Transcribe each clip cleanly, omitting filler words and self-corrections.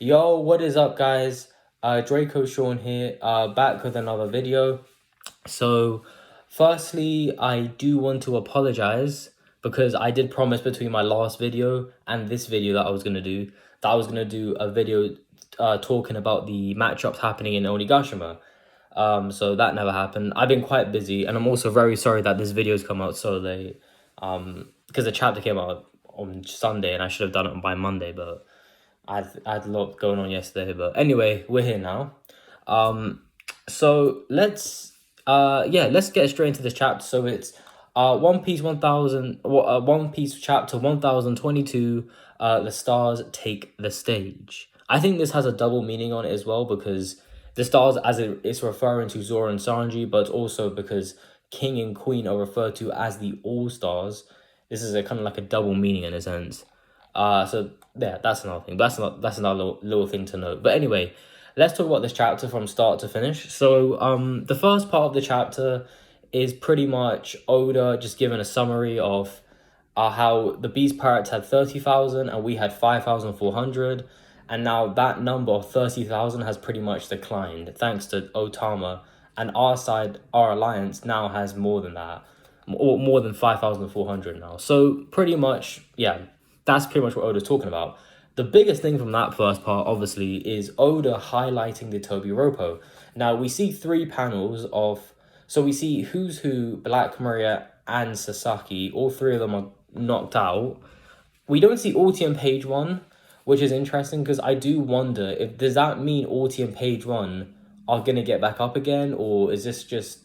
Yo, what is up, guys? Draco Sean here, back with another video. So, firstly, I do want to apologize because I did promise between my last video and this video that I was gonna do a video talking about the matchups happening in Onigashima. So that never happened. I've been quite busy, and I'm also very sorry that this video's come out so late. Because the chapter came out on Sunday, and I should have done it by Monday, but I had a lot going on yesterday. But anyway, we're here now. So let's get straight into this chapter. So it's One Piece 1000, One Piece chapter 1022. The stars take the stage. I think this has a double meaning on it as well, because the stars, as it's referring to Zoro and Sanji, but also because King and Queen are referred to as the All Stars. This is a kind of like a double meaning in a sense. So yeah, that's another thing. That's another little thing to note. But anyway, let's talk about this chapter from start to finish. So the first part of the chapter is pretty much Oda just giving a summary of how the Beast Pirates had 30,000 and we had 5,400. And now that number of 30,000 has pretty much declined thanks to Otama. And our side, our alliance, now has more than that, or more than 5,400 now. So pretty much, yeah, that's pretty much what Oda's talking about. The biggest thing from that first part, obviously, is Oda highlighting the Toby Ropo. Now, we see three panels of... So we see Who's Who, Black Maria, and Sasaki. All three of them are knocked out. We don't see Ulti on page 1, which is interesting, because I do wonder, if does that mean Ulti and page 1 are going to get back up again? Or is this just...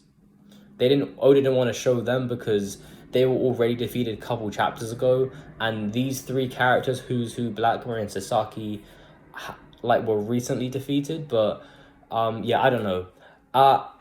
Oda didn't want to show them because they were already defeated a couple chapters ago, and these three characters, Who's Who, Black Mirror, and Sasaki, were recently defeated. But yeah, I don't know.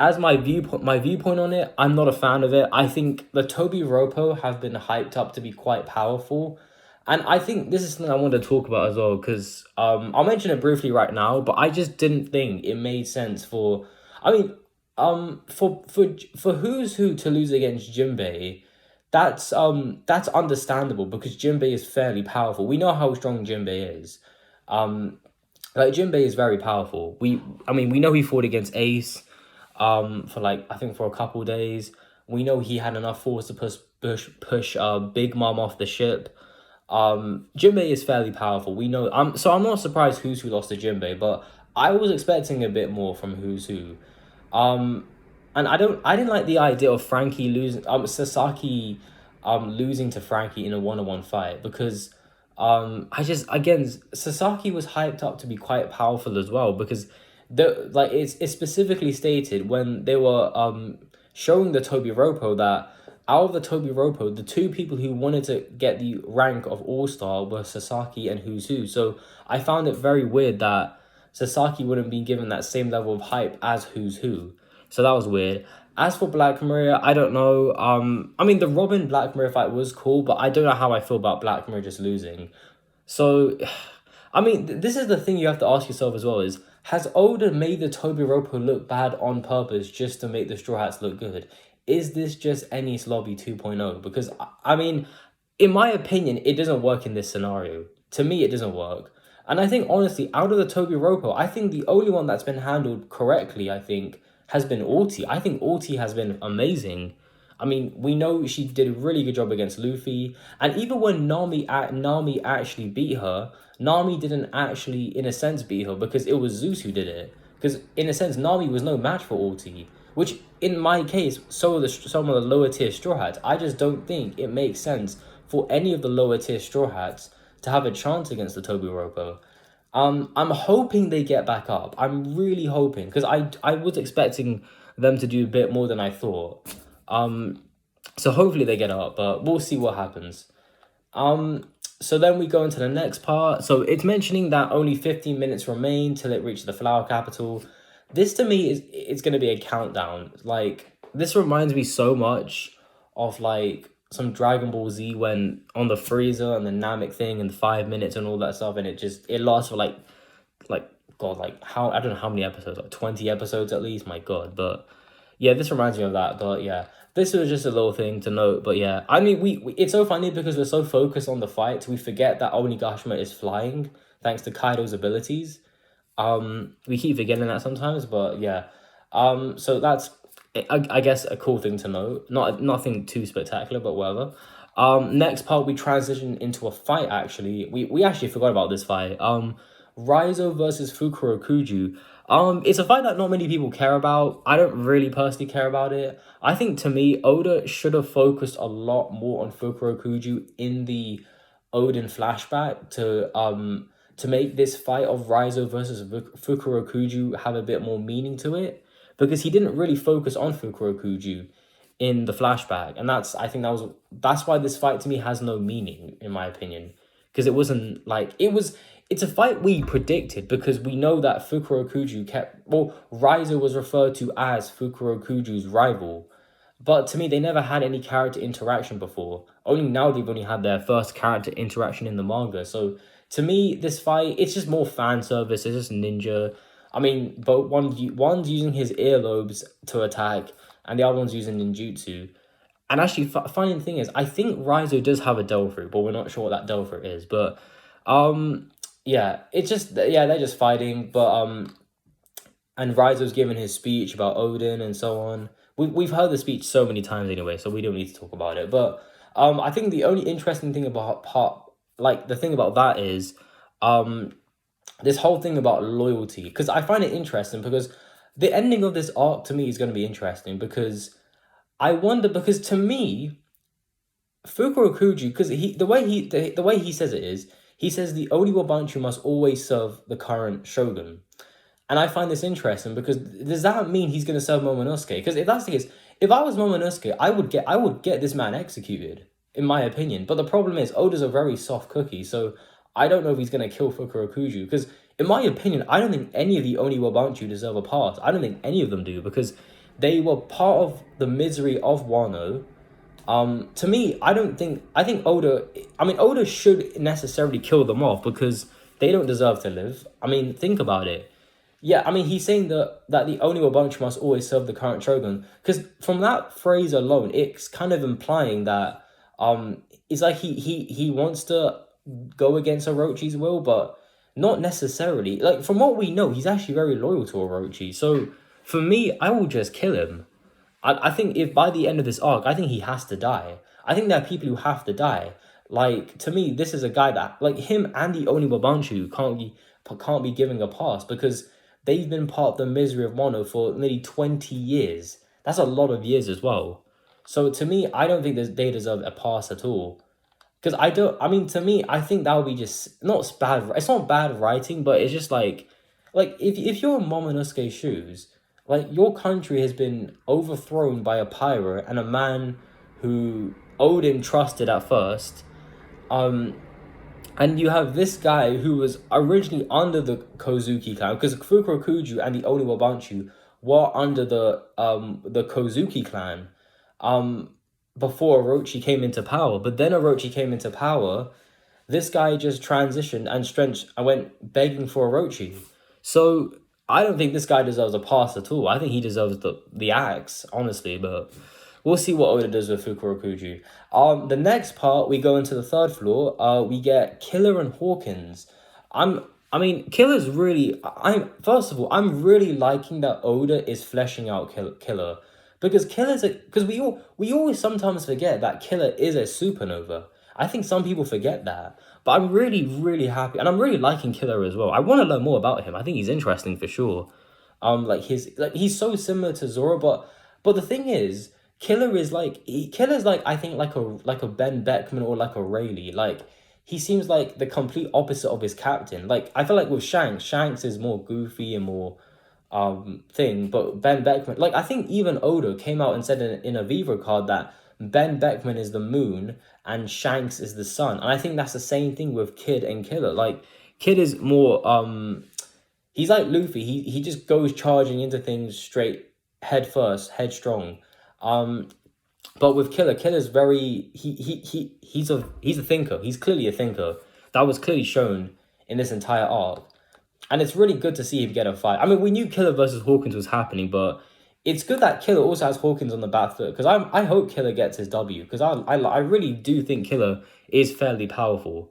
As my viewpoint on it, I'm not a fan of it. I think the Toby Ropo have been hyped up to be quite powerful, and I think this is something I wanted to talk about as well, because I'll mention it briefly right now, but I just didn't think it made sense for... I mean, for Who's Who to lose against Jinbei, that's understandable, because Jinbei is fairly powerful. We know how strong Jinbei is. Jinbei is very powerful. We know he fought against Ace for I think for a couple days. We know he had enough force to push Big Mom off the ship. Jinbei is fairly powerful. We know. So I'm not surprised Who's Who lost to Jinbei, but I was expecting a bit more from Who's Who. And I didn't like the idea of Frankie losing, Sasaki losing to Frankie in a 1-on-1 fight, because Sasaki was hyped up to be quite powerful as well, because it's specifically stated when they were showing the Toby Ropo that out of the Toby Ropo, the two people who wanted to get the rank of All-Star were Sasaki and Who's Who. So I found it very weird that Sasaki wouldn't be given that same level of hype as Who's Who. So that was weird. As for Black Maria, I don't know. The Robin Black Maria fight was cool, but I don't know how I feel about Black Maria just losing. So, this is the thing you have to ask yourself as well, is, has Oda made the Toby Ropo look bad on purpose just to make the Straw Hats look good? Is this just Enies Lobby 2.0? Because, in my opinion, it doesn't work in this scenario. To me, it doesn't work. And I think, honestly, out of the Toby Ropo, I think the only one that's been handled correctly, has been Ulti. I think Ulti has been amazing. We know she did a really good job against Luffy. And even when Nami actually beat her, Nami didn't actually, in a sense, beat her, because it was Zeus who did it. Because, in a sense, Nami was no match for Ulti. Which, in my case, some of the lower tier Straw Hats, I just don't think it makes sense for any of the lower tier Straw Hats to have a chance against the Toby Ropo. I'm hoping they get back up. I'm really hoping, because I was expecting them to do a bit more than I thought. So hopefully they get up, but we'll see what happens. So then we go into the next part. So it's mentioning that only 15 minutes remain till it reaches the Flower Capital. This to me it's going to be a countdown. This reminds me so much of some Dragon Ball Z, when on the Frieza and the Namek thing and the 5 minutes and all that stuff, and it lasts for I don't know how many episodes, 20 episodes at least, my god. But yeah, this reminds me of that. But yeah, this was just a little thing to note. But yeah, we it's so funny because we're so focused on the fight, we forget that Onigashima is flying. thanks to Kaido's abilities. We keep forgetting that sometimes, but yeah. So that's I guess a cool thing to know. Nothing too spectacular, but whatever. Next part we transition into a fight. Actually, we actually forgot about this fight. Raizo versus Fukuro Kuju. It's a fight that not many people care about. I don't really personally care about it. I think to me, Oda should have focused a lot more on Fukuro Kuju in the Odin flashback to make this fight of Raizo versus Fukuro Kuju have a bit more meaning to it, because he didn't really focus on Fukuro Kuju in the flashback, and that's why this fight to me has no meaning in my opinion, because it wasn't like it's a fight we predicted, because we know that Fukuro Kuju Raizo was referred to as Fukuro Kuju's rival. But to me, they never had any character interaction before. Only now they've only had their first character interaction in the manga. So to me, this fight, it's just more fan service. It's just ninja. I mean, but one's using his earlobes to attack, and the other one's using ninjutsu. And actually, funny thing is, I think Raizo does have a Devil Fruit, but we're not sure what that Devil Fruit is. But yeah, it's just they're just fighting. But and Raizo's giving his speech about Odin and so on. We've heard the speech so many times anyway, so we don't need to talk about it. But I think the only interesting thing about the thing about that is this whole thing about loyalty, because I find it interesting, because the ending of this arc to me is going to be interesting, because I wonder, because to me, Fukuro Kuju, because the way he says it is, he says the only Wabanchu must always serve the current shogun. And I find this interesting, because does that mean he's going to serve Momonosuke? Because if that's the case, if I was Momonosuke, I would get this man executed, in my opinion. But the problem is, Oda's a very soft cookie, so I don't know if he's going to kill Fukuro Kuju. Because in my opinion, I don't think any of the Oni Wabanchu deserve a pass. I don't think any of them do, because they were part of the misery of Wano. To me, I think Oda should necessarily kill them off, because they don't deserve to live. I mean, think about it. Yeah, I mean, he's saying that the Oni bunch must always serve the current shogun, because from that phrase alone, it's kind of implying that it's like he wants to go against Orochi's will, but not necessarily. Like, from what we know, he's actually very loyal to Orochi. So for me, I will just kill him. I think if by the end of this arc, I think he has to die. I think there are people who have to die. Like, to me, this is a guy that, like, him and the Oni Wabanchu can't be giving a pass, because they've been part of the misery of Wano for nearly 20 years. That's a lot of years as well. So to me, I don't think they deserve a pass at all. Because to me, I think that would be just, it's not bad writing, but it's just like if you're in Momonosuke's shoes, like, your country has been overthrown by a pirate and a man who Odin trusted at first, and you have this guy who was originally under the Kozuki clan, because Fukuro Kuju and the Oni Wabanchu were under the Kozuki clan before Orochi came into power. But then Orochi came into power, this guy just transitioned and went begging for Orochi. So I don't think this guy deserves a pass at all. I think he deserves the axe, honestly, but we'll see what Oda does with Fukuro Kuju. The next part, we go into the third floor. We get Killer and Hawkins. Killer's really... First of all, I'm really liking that Oda is fleshing out Killer. Because because we always sometimes forget that Killer is a supernova. I think some people forget that. But I'm really, really happy. And I'm really liking Killer as well. I want to learn more about him. I think he's interesting for sure. He's so similar to Zoro, but the thing is, Killer's like I think like a Ben Beckman or like a Rayleigh. Like, he seems like the complete opposite of his captain. Like, I feel like with Shanks is more goofy and more thing, but Ben Beckman, like, I think even Oda came out and said in a Vivo card that Ben Beckman is the moon and Shanks is the sun. And I think that's the same thing with Kid and Killer. Like, Kid is more he's like Luffy. He just goes charging into things straight, head first, headstrong. But with Killer's very he's a thinker. He's clearly a thinker. That was clearly shown in this entire arc. And it's really good to see him get a fight. I mean, we knew Killer versus Hawkins was happening, but it's good that Killer also has Hawkins on the back foot, because I hope Killer gets his W, because I really do think Killer is fairly powerful.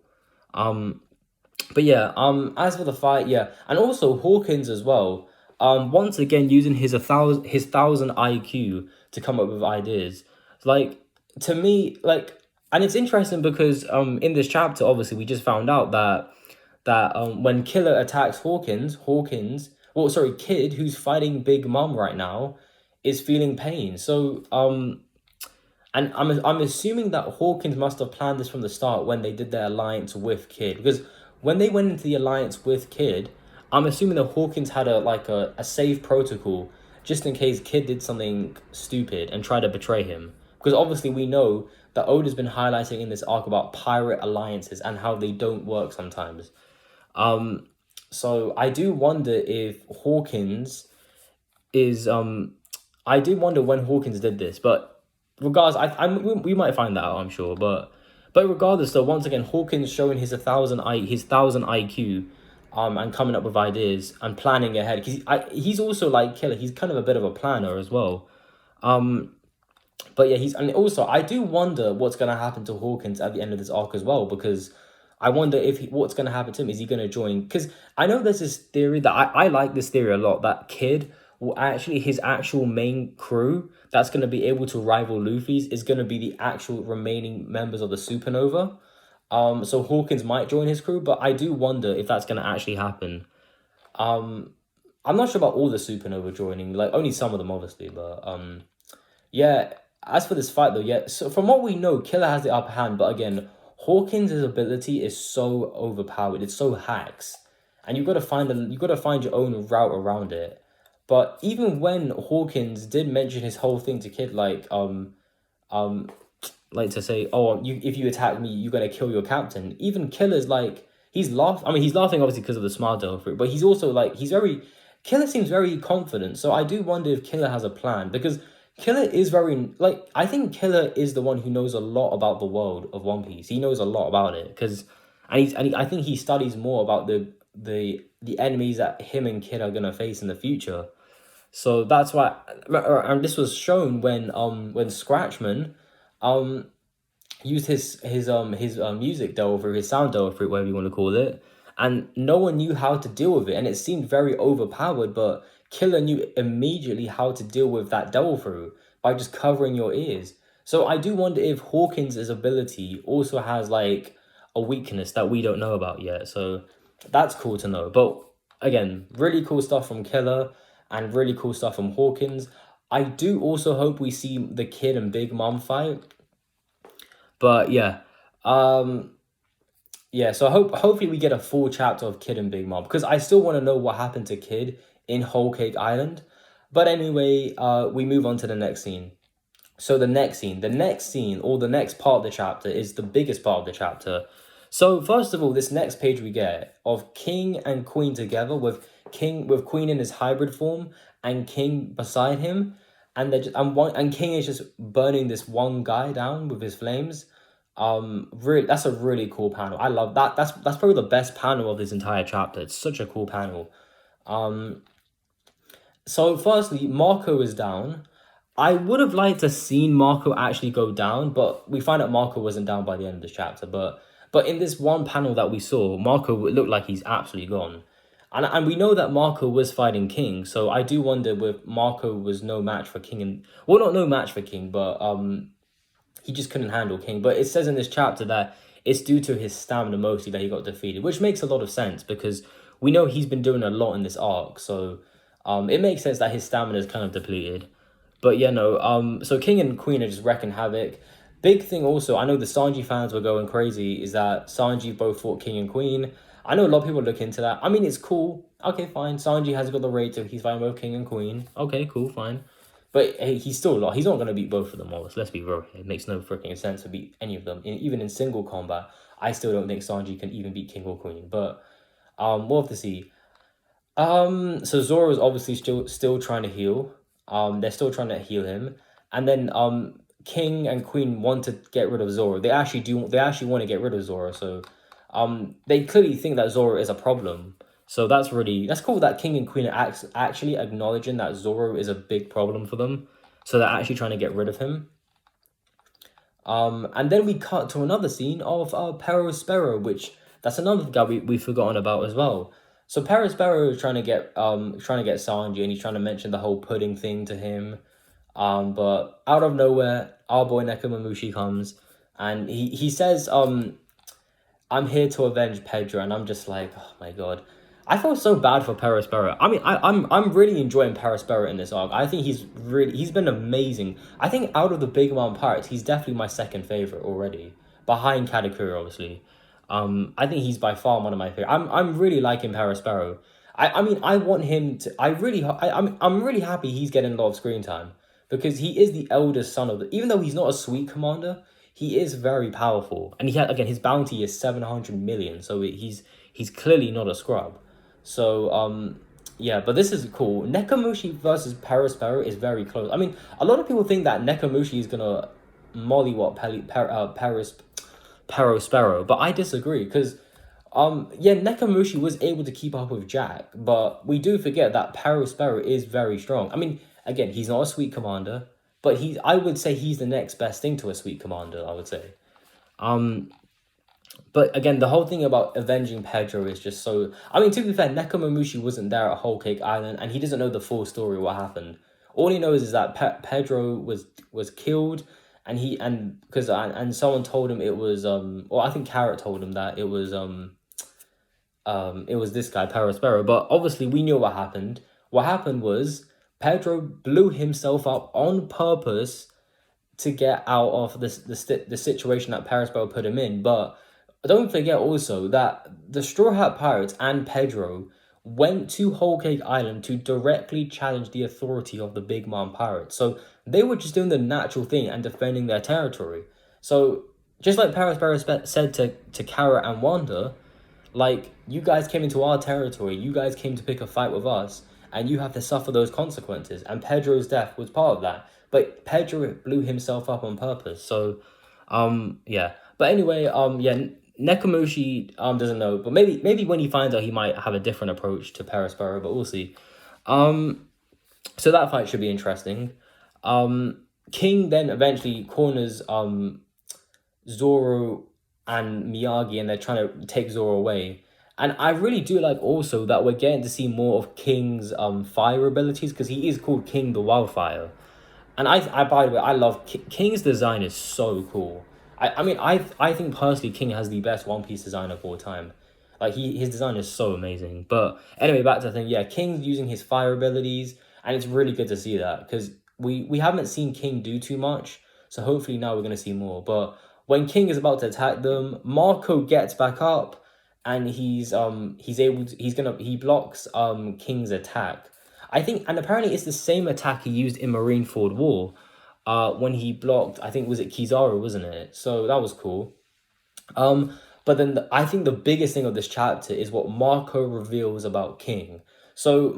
But yeah, as for the fight, yeah, and also Hawkins as well. Once again using his thousand IQ to come up with ideas. Like, to me, like, and it's interesting because in this chapter, obviously, we just found out that when Killer attacks Hawkins, well, sorry, Kid, who's fighting Big Mom right now, is feeling pain. So and I'm assuming that Hawkins must have planned this from the start when they did their alliance with Kid, because when they went into the alliance with Kid, I'm assuming that Hawkins had a safe protocol just in case Kid did something stupid and tried to betray him. Because obviously we know that Oda's been highlighting in this arc about pirate alliances and how they don't work sometimes. Um, so I do wonder if Hawkins is I did wonder when Hawkins did this, but regardless, we might find that out, I'm sure. But regardless, though, once again, Hawkins showing his thousand IQ, and coming up with ideas and planning ahead, because he's also like Killer. He's kind of a bit of a planner as well. Um, but yeah, and also I do wonder what's gonna happen to Hawkins at the end of this arc as well, because I wonder if what's gonna happen to him. Is he gonna join? Because I know there's this theory that I like this theory a lot, that Kid will actually, his actual main crew that's gonna be able to rival Luffy's is gonna be the actual remaining members of the Supernova. So Hawkins might join his crew, but I do wonder if that's gonna actually happen. Um, I'm not sure about all the Supernova joining, like only some of them obviously, but yeah, as for this fight though, yeah, so from what we know, Killer has the upper hand, but again, Hawkins' ability is so overpowered, it's so hacks. And you gotta find your own route around it. But even when Hawkins did mention his whole thing to Kid, um like to say, oh, if you attack me, you're gonna kill your captain. Even Killer's like, he's laughing obviously because of the smile devil fruit, but he's also like, Killer seems very confident. So I do wonder if Killer has a plan, because Killer is very, like, I think Killer is the one who knows a lot about the world of One Piece. He knows a lot about it, because I think he studies more about the enemies that him and Kid are gonna face in the future. So that's why, and this was shown when Scratchman um used his music delver, his sound delver, whatever you want to call it, and no one knew how to deal with it, and it seemed very overpowered. But Killer knew immediately how to deal with that delver by just covering your ears. So I do wonder if Hawkins' ability also has like a weakness that we don't know about yet. So that's cool to know. But again, really cool stuff from Killer and really cool stuff from Hawkins. I do also hope we see the Kid and Big Mom fight. But yeah, um, yeah. So hopefully we get a full chapter of Kid and Big Mom, because I still want to know what happened to Kid in Whole Cake Island. But anyway, we move on to the next scene. So the next scene, or the next part of the chapter is the biggest part of the chapter. So first of all, this next page we get of King and Queen together, with Queen in his hybrid form and King beside him, and and King is just burning this one guy down with his flames. Really, that's a really cool panel. I love that. That's probably the best panel of this entire chapter. It's such a cool panel. Um, so firstly, Marco is down. I would have liked to seen Marco actually go down, but we find out Marco wasn't down by the end of this chapter. But in this one panel that we saw, Marco looked like he's absolutely gone. And we know that Marco was fighting King, so I do wonder if Marco was no match for King, and well, not no match for King, but he just couldn't handle King. But it says in this chapter that it's due to his stamina mostly that he got defeated, which makes a lot of sense, because we know he's been doing a lot in this arc. So it makes sense that his stamina is kind of depleted. But yeah, no. So King and Queen are just wrecking havoc. Big thing also, I know the Sanji fans were going crazy, is that Sanji both fought King and Queen. I know a lot of people look into that. I mean, it's cool. Okay, fine. Sanji has got the raid, so he's fighting both King and Queen. Okay, cool, fine. But hey, he's not gonna beat both of them all. Let's be real. It makes no freaking sense to beat any of them. Even in single combat, I still don't think Sanji can even beat King or Queen. But we'll have to see. So Zoro is obviously still trying to heal. They're still trying to heal him, and then King and Queen want to get rid of Zoro. They actually do. They actually want to get rid of Zoro. So they clearly think that Zoro is a problem. So that's cool that King and Queen are actually acknowledging that Zoro is a big problem for them. So they're actually trying to get rid of him. And then we cut to another scene of Pero Spero, which That's another guy we've forgotten about as well. So Paris Barrow is trying to get Sanji, and he's trying to mention the whole pudding thing to him. But out of nowhere, our boy Nekomamushi comes, and he says, I'm here to avenge Pedro, and I'm just like, oh my god. I feel so bad for Paris Barrett. I mean, I'm really enjoying Paris Barrett in this arc. I think he's been amazing. I think out of the Big Mom Pirates, he's definitely my second favorite already, behind Katakuri, obviously. I think he's by far one of my favorite. I'm really liking Paris Barrow. I mean, I want him to. I'm really happy he's getting a lot of screen time because he is the eldest son of the. Even though he's not a sweet commander, he is very powerful, and he had again his bounty is 700 million, so he's clearly not a scrub. So yeah, but this is cool. Nekomushi versus Paris Sparrow is very close. I mean, a lot of people think that Nekomushi is gonna mollywop Paris Sparrow, but I disagree because yeah, Nekomushi was able to keep up with Jack, but we do forget that Paris Sparrow is very strong. I mean, again, he's not a sweet commander, but I would say he's the next best thing to a sweet commander, I would say. But again, the whole thing about avenging Pedro is just so. I mean, to be fair, Nekomamushi wasn't there at Whole Cake Island, and he doesn't know the full story of what happened. All he knows is that Pedro was killed, and because and someone told him it was Well, I think Carrot told him that it was this guy Paris Sparrow. But obviously, we knew what happened. What happened was Pedro blew himself up on purpose to get out of the situation that Paris Sparrow put him in, but. Don't forget also that the Straw Hat Pirates and Pedro went to Whole Cake Island to directly challenge the authority of the Big Mom Pirates. So they were just doing the natural thing and defending their territory. So just like Paris Barrow said to Carrot and Wanda, like, you guys came into our territory, you guys came to pick a fight with us, and you have to suffer those consequences. And Pedro's death was part of that. But Pedro blew himself up on purpose. So, yeah. But anyway, yeah, Nekomushi doesn't know, but maybe when he finds out, he might have a different approach to Paris Barrow, but we'll see. So that fight should be interesting. King then eventually corners Zoro and Miyagi, and they're trying to take Zoro away. And I really do like also that we're getting to see more of King's fire abilities, because he is called King the Wildfire. And I by the way, I love King's design is so cool. I mean, I think personally King has the best One Piece design of all time. Like, his design is so amazing. But anyway, back to the thing. Yeah, King's using his fire abilities, and it's really good to see that, because we haven't seen King do too much. So hopefully now we're going to see more. But when King is about to attack them, Marco gets back up, and he blocks King's attack. I think, and apparently it's the same attack he used in Marineford War. When he blocked, I think, was it Kizaru, wasn't it? So that was cool. But then I think the biggest thing of this chapter is what Marco reveals about King. So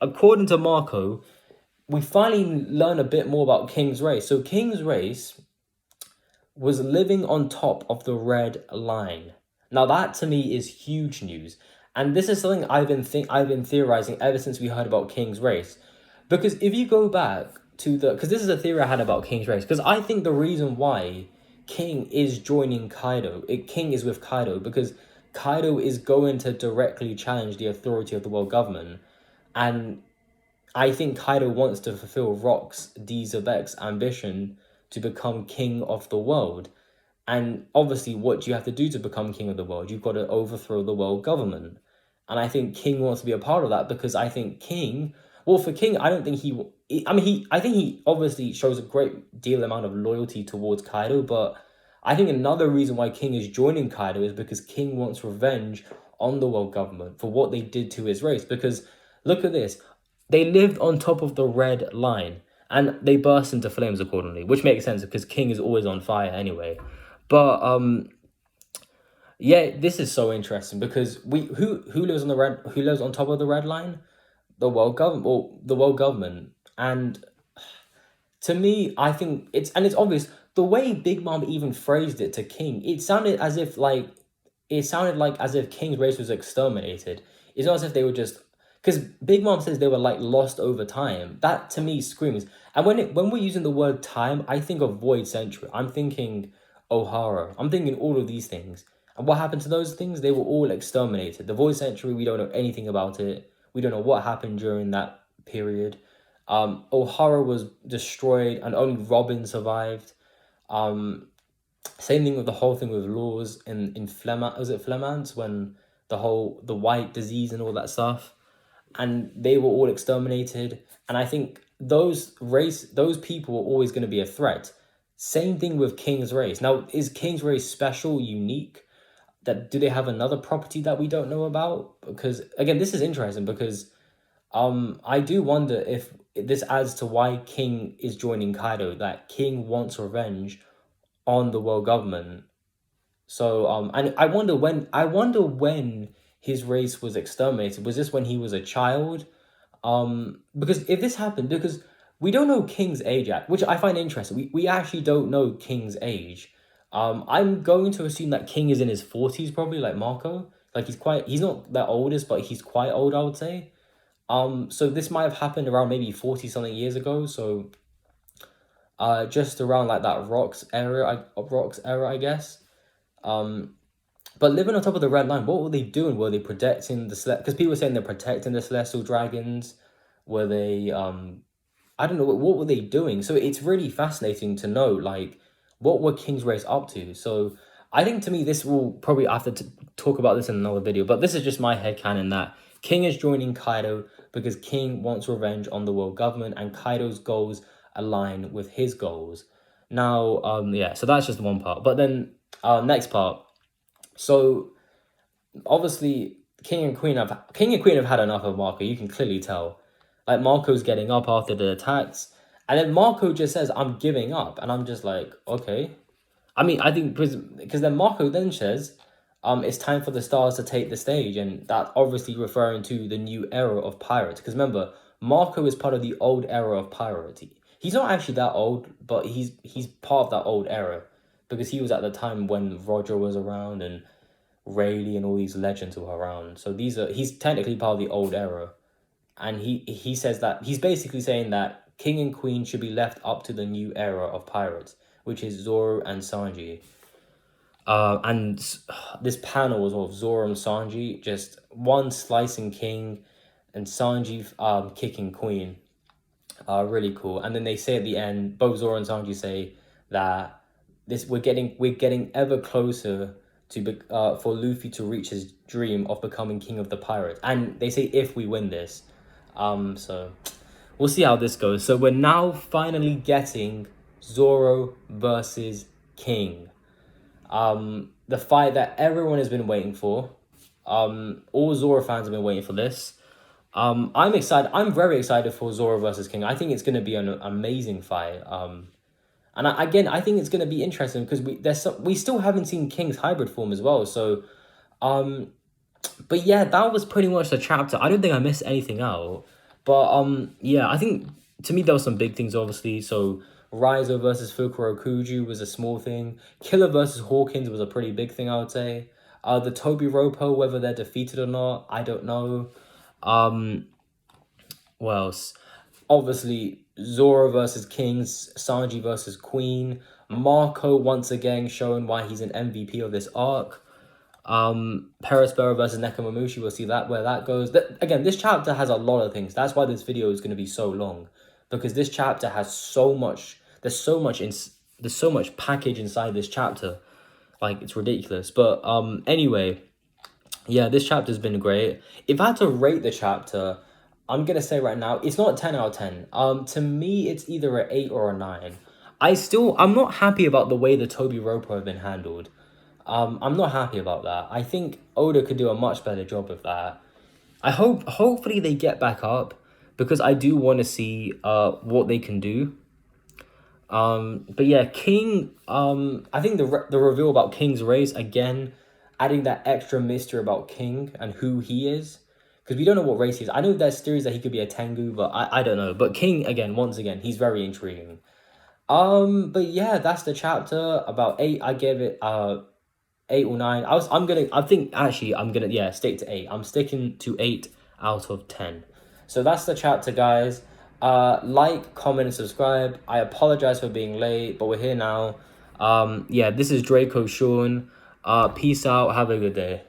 according to Marco, we finally learn a bit more about King's race. So King's race was living on top of the red line. Now that to me is huge news. And this is something I've been theorizing ever since we heard about King's race. Because if you go back because this is a theory I had about King's race, because I think the reason why King is joining King is with Kaido, because Kaido is going to directly challenge the authority of the world government, and I think Kaido wants to fulfill Rock's D. Zebek's ambition to become king of the world. And obviously, what do you have to do to become king of the world? You've got to overthrow the world government. And I think King wants to be a part of that, because I think King... Well, for King, I don't think I think he obviously shows a great deal amount of loyalty towards Kaido, but I think another reason why King is joining Kaido is because King wants revenge on the world government for what they did to his race. Because look at this. They lived on top of the red line, and they burst into flames accordingly, which makes sense because King is always on fire anyway. But yeah, this is so interesting, because who lives on top of the red line? The world government. And to me, I think it's obvious the way Big Mom even phrased it to King. It sounded like as if King's race was exterminated. It's not as if they were just, because Big Mom says they were like lost over time. That to me screams. And when we're using the word time, I think of Void Century. I'm thinking O'Hara. I'm thinking all of these things. And what happened to those things? They were all exterminated. The Void Century, we don't know anything about it. We don't know what happened during that period. O'Hara was destroyed and only Robin survived. Same thing with the whole thing with laws in Flemant. Was it Flemant when the white disease and all that stuff, and they were all exterminated. And I think those people are always going to be a threat. Same thing with King's Race. Now, is King's Race special, unique? That do they have another property that we don't know about? Because again, this is interesting because I do wonder if this adds to why King is joining Kaido. That King wants revenge on the world government. So and I wonder when his race was exterminated. Was this when he was a child? Because if this happened, because we don't know King's age yet, which I find interesting. We actually don't know King's age. I'm going to assume that King is in his 40s, probably like Marco. Like he's not the oldest, but he's quite old, I would say. So this might have happened around maybe 40 something years ago. So just around like that Rocks era, I guess. But living on top of the Red Line, what were they doing? Were they protecting the because people were saying they're protecting the celestial dragons? Were they I don't know, what were they doing? So it's really fascinating to know, like, what were King's Race up to? So I think to me this will probably have to talk about this in another video, but this is just my headcanon that King is joining Kaido because King wants revenge on the world government and Kaido's goals align with his goals. Now, yeah, so that's just one part. But then next part. So obviously King and Queen have had enough of Marco. You can clearly tell. Like Marco's getting up after the attacks, and then Marco just says, "I'm giving up," and I'm just like, okay. I mean, I think because then Marco then says, it's time for the stars to take the stage," and that obviously referring to the new era of pirates. Because remember, Marco is part of the old era of piracy. He's not actually that old, but he's part of that old era because he was at the time when Roger was around and Rayleigh and all these legends were around. So he's technically part of the old era. And he says that he's basically saying that King and Queen should be left up to the new era of pirates, which is Zoro and Sanji. And this panel was of Zoro and Sanji, just one slicing King and Sanji kicking Queen. Really cool. And then they say at the end, both Zoro and Sanji say that we're getting ever closer to for Luffy to reach his dream of becoming king of the pirates. And they say if we win this. So we'll see how this goes. So we're now finally getting Zoro versus King. The fight that everyone has been waiting for. All Zoro fans have been waiting for this. I'm excited. I'm very excited for Zoro versus King. I think it's going to be an amazing fight. And I think it's going to be interesting because we still haven't seen King's hybrid form as well. So, but yeah, that was pretty much the chapter. I don't think I missed anything out. But yeah, I think to me there were some big things obviously. So Rizo versus Fukuro Kuju was a small thing. Killer versus Hawkins was a pretty big thing, I would say. The Toby Ropo, whether they're defeated or not, I don't know. What else? Obviously, Zoro versus Kings, Sanji versus Queen. Marco once again showing why he's an MVP of this arc. Perospero versus Nekomamushi, we'll see that where that goes. Again, this chapter has a lot of things. That's why this video is going to be so long, because this chapter has so much. There's so much package inside this chapter, like it's ridiculous. But anyway, yeah, this chapter's been great. If I had to rate the chapter, I'm gonna say right now it's not a 10 out of 10. To me, it's either an 8 or a 9. I'm not happy about the way the Toby Ropo have been handled. I'm not happy about that. I think Oda could do a much better job of that. Hopefully they get back up, because I do want to see what they can do. But yeah, King, I think the reveal about King's race, again, adding that extra mystery about King and who he is, because we don't know what race he is. I know there's theories that he could be a Tengu, but I don't know. But King, again, once again, he's very intriguing. But yeah, that's the chapter. About 8, I gave it 8 or 9. I'm gonna stick to 8. I'm sticking to 8 out of 10. So that's the chapter, guys. Like, comment, and subscribe. I apologize for being late, but we're here now. Yeah, this is Draco Sean. Peace out. Have a good day.